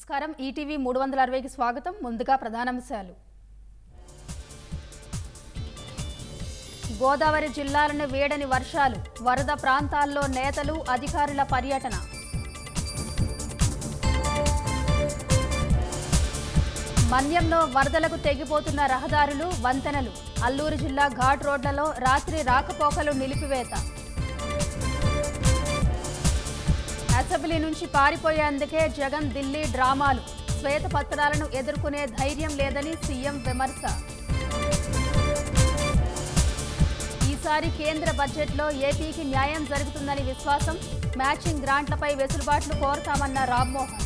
నమస్కారం ఈటీవీ 360కి స్వాగతం ముందుగా ప్రధానాంశాలు గోదావరి జిల్లాలను వేడని వర్షాలు వరద ప్రాంతాల్లో నేతలు అధికారుల పర్యటన మన్యంలో వరదలకు తెగిపోతున్న రహదారులు వంతెనలు అల్లూరు జిల్లా ఘాట్ రోడ్లలో రాత్రి రాకపోకలు నిలిపివేత అసెంబ్లీ నుంచి పారిపోయేందుకే జగన్ ఢిల్లీ డ్రామాలు శ్వేతపత్రాలను ఎదుర్కొనే ధైర్యం లేదని సీఎం విమర్శ ఈసారి కేంద్ర బడ్జెట్లో ఏపీకి న్యాయం జరుగుతుందని విశ్వాసం మ్యాచింగ్ గ్రాంట్లపై వెసులుబాట్లు కోరతామన్న రామ్మోహన్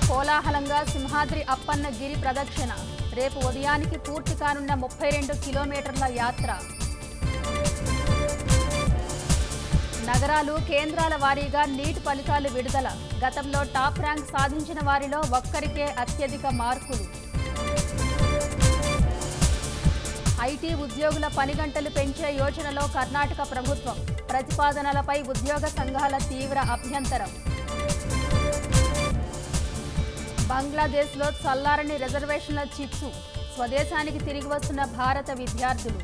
కోలాహలంగా సింహాద్రి అప్పన్న గిరి ప్రదక్షిణ రేపు ఉదయానికి పూర్తి కానున్న 32 కిలోమీటర్ల యాత్ర నగరాలు కేంద్రాల వారీగా నీట్ ఫలితాలు విడుదల గతంలో టాప్ ర్యాంక్ సాధించిన వారిలో ఒక్కరికే అత్యధిక మార్కులు ఐటీ ఉద్యోగుల పని గంటలు పెంచే యోజనలో కర్ణాటక ప్రభుత్వం ప్రతిపాదనలపై ఉద్యోగ సంఘాల తీవ్ర అభ్యంతరం బంగ్లాదేశ్లో చల్లారని రిజర్వేషన్ల చిచ్చు స్వదేశానికి తిరిగి వస్తున్న భారత విద్యార్థులు